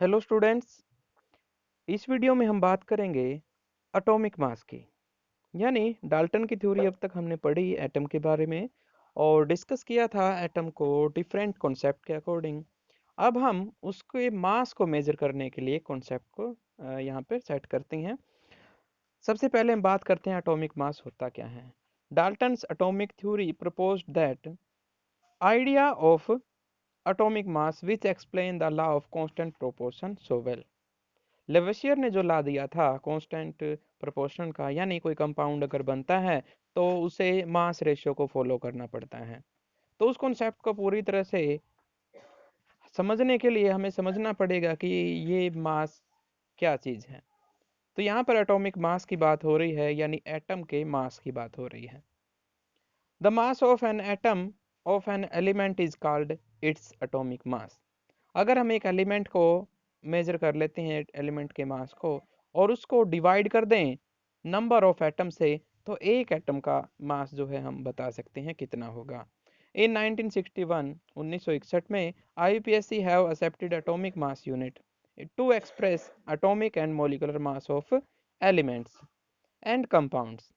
Hello students. इस video में हम बात करेंगे एटॉमिक मास की। यानी डाल्टन की थ्योरी अब तक हमने पढ़ी एटम के बारे में और डिस्कस किया था एटम को डिफरेंट कॉन्सेप्ट के अकॉर्डिंग। अब हम उसके मास को मेजर करने के लिए कॉन्सेप्ट को यहाँ पर सेट करते हैं। सबसे पहले हम बात करते हैं एटॉमिक मास होता क्या है। Dalton's atomic theory proposed that idea of atomic mass which explain the law of constant proportion so well। लेवेशियर ने जो ला दिया था कांस्टेंट प्रोपोर्शन का, यानी कोई कंपाउंड अगर बनता है तो उसे मास रेशियो को फॉलो करना पड़ता है। तो उस कॉन्सेप्ट को पूरी तरह से समझने के लिए हमें समझना पड़ेगा कि ये मास क्या चीज़ है। तो यहाँ पर एटॉमिक मास की बात हो रही है, यानी एटम के मास की बात हो रही है। The mass of an atom of an element is called its atomic mass. अगर हम एक एलिमेंट को मेजर कर लेते हैं, एलिमेंट के मास को, और उसको डिवाइड कर दें नंबर ऑफ एटम से, तो एक एटम का मास जो है हम बता सकते हैं कितना होगा। इन 1961 1961 में IUPAC have accepted atomic mass unit to express atomic and molecular mass of elements and compounds.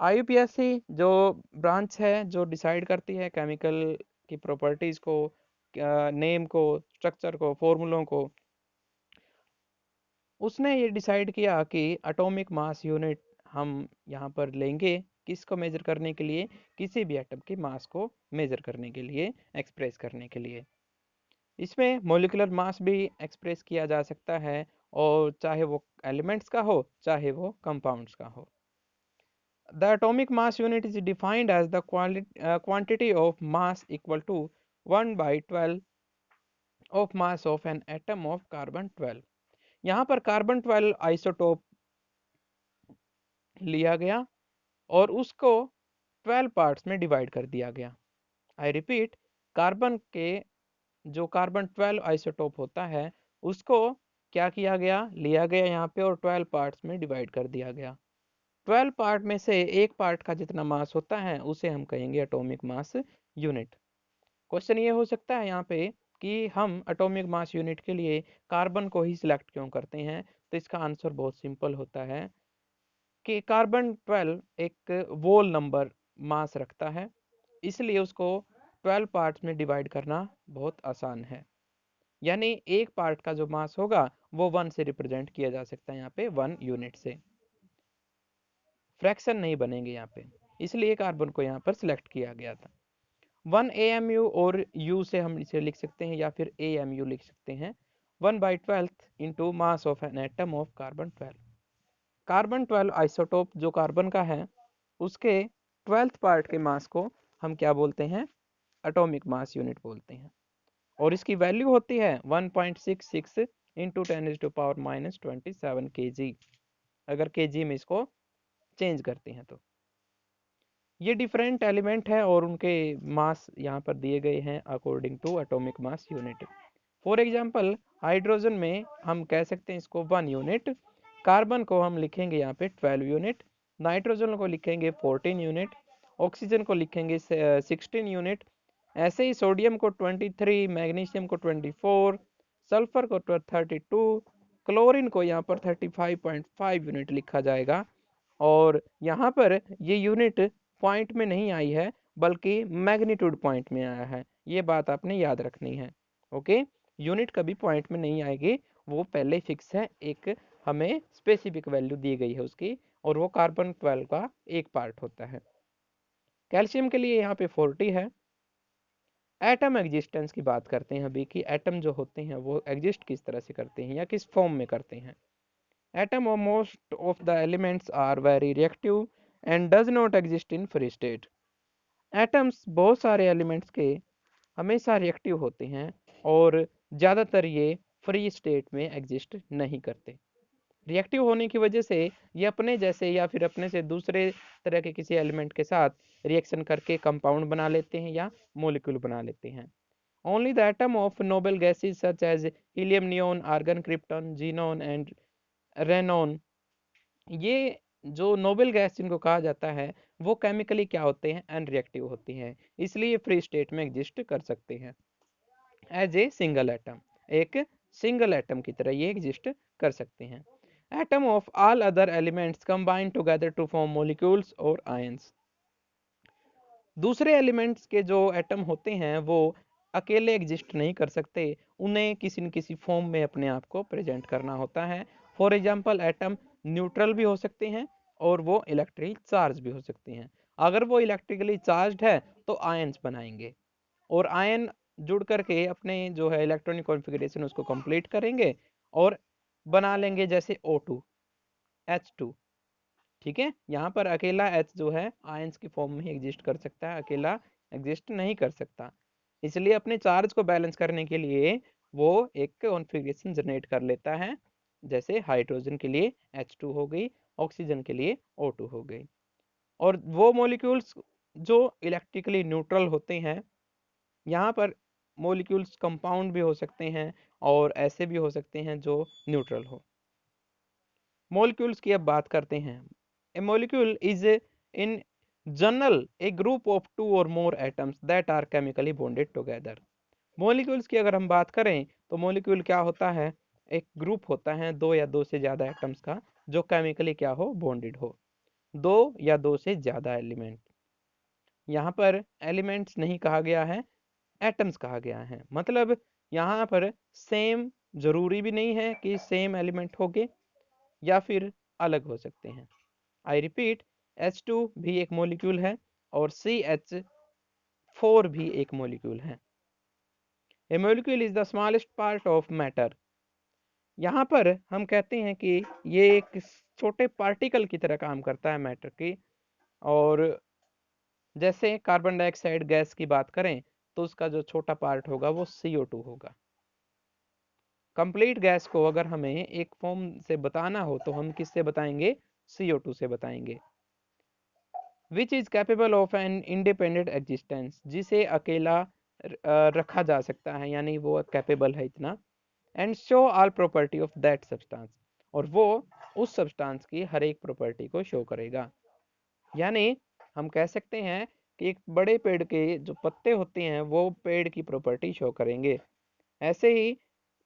IUPAC जो ब्रांच है जो डिसाइड करती है केमिकल की प्रॉपर्टीज को, नेम को, स्ट्रक्चर को, फॉर्मूलों को, उसने ये डिसाइड किया कि एटॉमिक मास यूनिट हम यहाँ पर लेंगे किसको मेजर करने के लिए, किसी भी एटम के मास को मेजर करने के लिए, एक्सप्रेस करने के लिए। इसमें मोलिकुलर मास भी एक्सप्रेस किया जा सकता है, और चाहे वो एलिमेंट्स का हो चाहे वो कंपाउंड्स का हो। The atomic mass unit is defined as the quantity of mass equal to 1 by 12 of mass of an atom of carbon 12। यहाँ पर कार्बन 12 आइसोटोप लिया गया और उसको 12 पार्ट्स में डिवाइड कर दिया गया। आई रिपीट, कार्बन के जो कार्बन 12 आइसोटोप होता है उसको क्या किया गया, लिया गया यहाँ पे और 12 पार्ट्स में डिवाइड कर दिया गया। 12 पार्ट में से एक पार्ट का जितना मास होता है उसे हम कहेंगे एटॉमिक मास यूनिट। क्वेश्चन ये हो सकता है यहाँ पे कि हम एटॉमिक मास यूनिट के लिए कार्बन को ही सिलेक्ट क्यों करते हैं। तो इसका आंसर बहुत सिंपल होता है कि कार्बन 12 एक वोल नंबर मास रखता है, इसलिए उसको 12 पार्ट्स में डिवाइड करना बहुत आसान है। यानी एक पार्ट का जो मास होगा वो 1 से रिप्रेजेंट किया जा सकता है, यहाँ पे 1 यूनिट से। फ्रैक्शन नहीं बनेंगे यहाँ पे, इसलिए कार्बन को यहाँ पर सिलेक्ट किया गया था। 1 AMU और U से हम इसे लिख सकते हैं या फिर AMU लिख सकते हैं। 1/12 into mass of an atom of carbon 12। Carbon 12 isotope जो कार्बन का है उसके 12th पार्ट के मास को हम क्या बोलते हैं, एटॉमिक मास यूनिट बोलते हैं। और इसकी वैल्यू होती है 1.66 इंटू 10⁻⁻27 kg, अगर kg में इसको चेंज करते हैं तो। ये डिफरेंट एलिमेंट है और उनके मास यहाँ पर दिए गए हैं according to atomic mass unit. For example hydrogen में हम कह सकते हैं इसको 1 यूनिट, कार्बन को हम लिखेंगे यहाँ पे 12 यूनिट, नाइट्रोजन को लिखेंगे 14 यूनिट, ऑक्सीजन को लिखेंगे 16 यूनिट, ऐसे ही सोडियम को 23, मैग्नीशियम को 24, सल्फर को 32, क्लोरीन को यहाँ पर 35.5 यूनिट लिखा जाएगा। और यहाँ पर ये यूनिट पॉइंट में नहीं आई है बल्कि मैग्नीट्यूड पॉइंट में आया है, ये बात आपने याद रखनी है। ओके, यूनिट कभी पॉइंट में नहीं आएगी, वो पहले फिक्स है, एक हमें स्पेसिफिक वैल्यू दी गई है उसकी, और वो कार्बन 12 का एक पार्ट होता है। कैल्शियम के लिए यहाँ पे 40 है। एटम एग्जिस्टेंस की बात करते हैं अभी कि एटम जो होते हैं वो एग्जिस्ट किस तरह से करते हैं या किस फॉर्म में करते हैं। Atom or most of the elements are very reactive and does not exist in free state। Atoms बहुत सारे एलिमेंट्स के हमेशा रिएक्टिव होते हैं और ज़्यादातर ये फ्री स्टेट में एग्जिस्ट नहीं करते। रिएक्टिव होने की वजह से ये अपने जैसे या फिर अपने से दूसरे तरह के किसी एलिमेंट के साथ रिएक्शन करके कंपाउंड बना लेते हैं या मॉलिक्यूल बना लेते हैं। Only the atom of noble gases such as helium, neon, argon, krypton, xenon and Renan, ये जो नोबेल गैस जिनको कहा जाता है वो केमिकली क्या होते हैं, अनरिएक्टिव होती हैं, इसलिए फ्री स्टेट में एग्जिस्ट कर सकते हैं एज ए सिंगल एटम, एक सिंगल एटम की तरह ये एग्जिस्ट कर सकते हैं। Atom of all other elements combine together to form molecules और आयंस। दूसरे एलिमेंट्स के जो एटम होते हैं वो अकेले एग्जिस्ट नहीं कर सकते, उन्हें किसी न किसी फॉर्म में अपने आप को प्रेजेंट करना होता है। फॉर एग्जांपल एटम न्यूट्रल भी हो सकते हैं और वो इलेक्ट्रिकली चार्ज भी हो सकते हैं। अगर वो इलेक्ट्रिकली चार्ज्ड है तो आयंस बनाएंगे और आयन जुड़ करके अपने जो है इलेक्ट्रॉनिक कॉन्फ़िगरेशन उसको कंप्लीट करेंगे और बना लेंगे जैसे O2 H2। ठीक है, यहाँ पर अकेला H जो है आयंस की फॉर्म में ही एग्जिस्ट कर सकता है, अकेला एग्जिस्ट नहीं कर सकता। इसलिए अपने चार्ज को बैलेंस करने के लिए वो एक कॉन्फ़िगरेशन जनरेट कर लेता है, जैसे हाइड्रोजन के लिए H2 हो गई, ऑक्सीजन के लिए O2 हो गई। और वो मॉलिक्यूल्स जो इलेक्ट्रिकली न्यूट्रल होते हैं, यहाँ पर मॉलिक्यूल्स कंपाउंड भी हो सकते हैं और ऐसे भी हो सकते हैं जो न्यूट्रल हो। मॉलिक्यूल्स की अब बात करते हैं। A molecule is in general a group of two or more atoms that are chemically bonded together. Molecules की अगर हम बात करें तो मॉलिक्यूल क्या होता है, एक ग्रुप होता है दो या दो से ज़्यादा एटम्स का जो केमिकली क्या हो, बॉन्डेड हो। दो या दो से ज़्यादा एलिमेंट, यहाँ पर एलिमेंट्स नहीं कहा गया है, एटम्स कहा गया है। मतलब यहाँ पर सेम जरूरी भी नहीं है कि सेम एलिमेंट होंगे या फिर अलग हो सकते हैं। आई रिपीट, H2 भी एक मॉलिक्यूल है और CH4 भी एक मॉलिक्यूल है। A molecule is the smallest part of matter. यहाँ पर हम कहते हैं कि ये एक छोटे पार्टिकल की तरह काम करता है मैटर की। और जैसे कार्बन डाइऑक्साइड गैस की बात करें तो उसका जो छोटा पार्ट होगा वो CO2 होगा। कंप्लीट गैस को अगर हमें एक फॉर्म से बताना हो तो हम किससे बताएंगे, CO2 से बताएंगे। Which is capable of an independent existence, जिसे अकेला रखा जा सकता है, यानी वो कैपेबल है इतना। And show all property of that substance, और वो उस सब्सटेंस की हर एक प्रॉपर्टी को शो करेगा। यानी हम कह सकते हैं कि एक बड़े पेड़ के जो पत्ते होते हैं वो पेड़ की प्रॉपर्टी शो करेंगे। ऐसे ही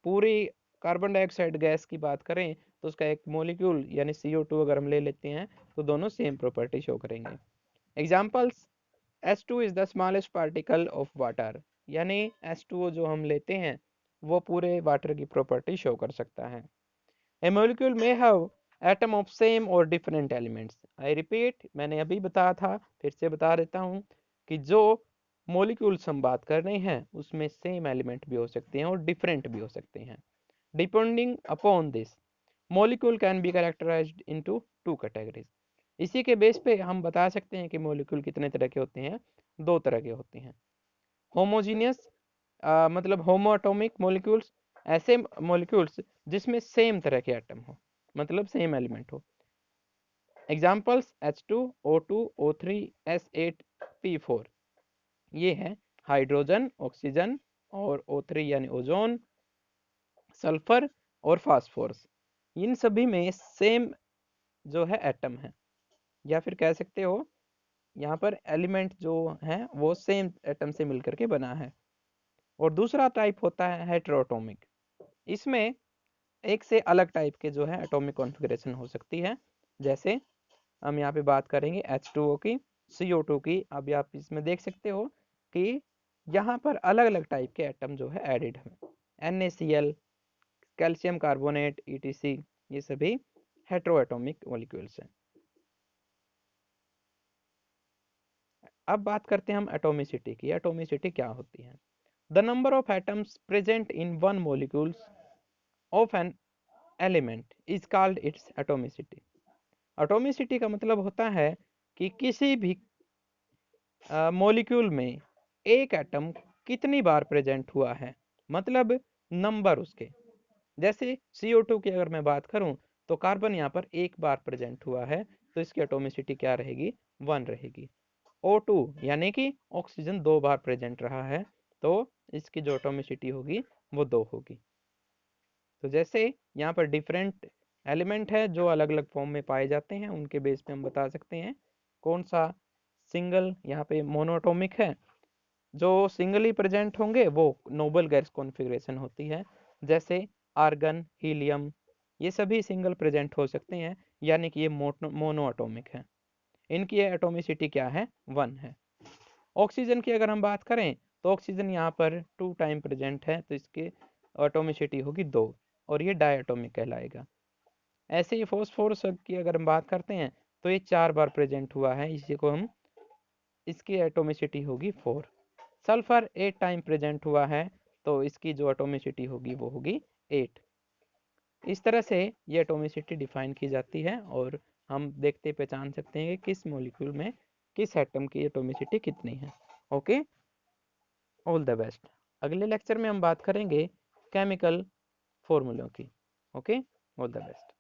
पूरी कार्बन डाइऑक्साइड गैस की बात करें तो उसका एक मॉलिक्यूल यानी CO2 अगर हम ले लेते हैं तो दोनों सेम प्रॉपर्टी शो करेंगे। Examples, H2 is the smallest particle of water, यानी H2O जो हम लेते हैं वो पूरे वाटर की प्रॉपर्टी शो कर सकता है। ए मॉलिक्यूल में हैव एटम ऑफ सेम और डिफरेंट एलिमेंट्स। आई रिपीट, मैंने अभी बताया था, फिर से बता देता हूँ कि जो मॉलिक्यूल्स हम बात कर रहे हैं उसमें सेम एलिमेंट भी हो सकते हैं और डिफरेंट भी हो सकते हैं। Depending upon this molecule can be characterised into two categories. इसी के बेस पे हम बता सकते हैं कि मॉलिक्यूल कितने तरह के होते हैं, दो तरह के होते हैं। होमोजीनियस मतलब होमोएटॉमिक मॉलिक्यूल्स, ऐसे मॉलिक्यूल्स जिसमें सेम तरह के एटम हो, मतलब सेम एलिमेंट हो। Examples H2, O2, O3, S8, P4, ये है हाइड्रोजन, ऑक्सीजन और O3 यानी ओजोन, सल्फर और फास्फोरस। इन सभी में सेम जो है एटम है, या फिर कह सकते हो यहाँ पर एलिमेंट जो है वो सेम एटम से मिलकर के बना है। और दूसरा टाइप होता है हेटेरोटॉमिक। इसमें एक से अलग टाइप के जो है एटॉमिक कॉन्फ़िगरेशन हो सकती है। जैसे हम यहाँ पे बात करेंगे H2O की, CO2 की। अभी आप इसमें देख सकते हो कि यहाँ पर अलग अलग टाइप के एटम जो है एडिड है। NaCl, कैल्शियम कार्बोनेट, ETC, ये सभी हेटेरोएटॉमिक मॉलिक्यूल्स हैं। अब बात करते हैं हम एटॉमिसिटी की। एटॉमिसिटी क्या होती है? The number of atoms present in one molecules of an element is called its atomicity. Atomicity का मतलब होता है कि किसी भी मॉलिक्यूल में एक एटम कितनी बार प्रेजेंट हुआ है, मतलब नंबर उसके। जैसे CO2 की अगर मैं बात करूं तो कार्बन यहाँ पर एक बार प्रेजेंट हुआ है तो इसकी एटॉमिसिटी क्या रहेगी, 1 रहेगी। O2 यानी कि ऑक्सीजन 2 बार प्रेजेंट रहा है तो इसकी जो एटॉमिसिटी होगी वो 2 होगी। तो जैसे यहाँ पर डिफरेंट एलिमेंट है जो अलग अलग फॉर्म में पाए जाते हैं, उनके बेस पे हम बता सकते हैं कौन सा सिंगल यहाँ पे मोनोटोमिक है। जो सिंगली प्रेजेंट होंगे वो नोबल गैस कॉन्फ़िगरेशन होती है, जैसे आर्गन, हीलियम, ये सभी सिंगल प्रेजेंट हो सकते हैं, यानी कि ये मोनो एटॉमिक है। इनकी एटॉमिसिटी क्या है? 1 है। ऑक्सीजन की अगर हम बात करें तो ऑक्सीजन यहाँ पर 2 टाइम प्रेजेंट है, तो इसकी एटॉमिसिटी होगी 2 और ये डायटोमिक कहलाएगा। ऐसे ही फॉस्फोरस की अगर हम बात करते हैं तो ये 4 बार प्रेजेंट हुआ है, इसी को हम, इसकी एटॉमिसिटी होगी 4। सल्फर 8 टाइम प्रेजेंट हुआ है, तो इसकी जो एटॉमिसिटी होगी वो होगी 8। इस तरह से ये एटॉमिसिटी डिफाइन की जाती है और हम देखते पहचान सकते हैं कि किस मॉलिक्यूल में किस एटम की एटॉमिसिटी कितनी है। Okay, all the best. अगले लेक्चर में हम बात करेंगे केमिकल फॉर्मूलों की। Okay, all the best.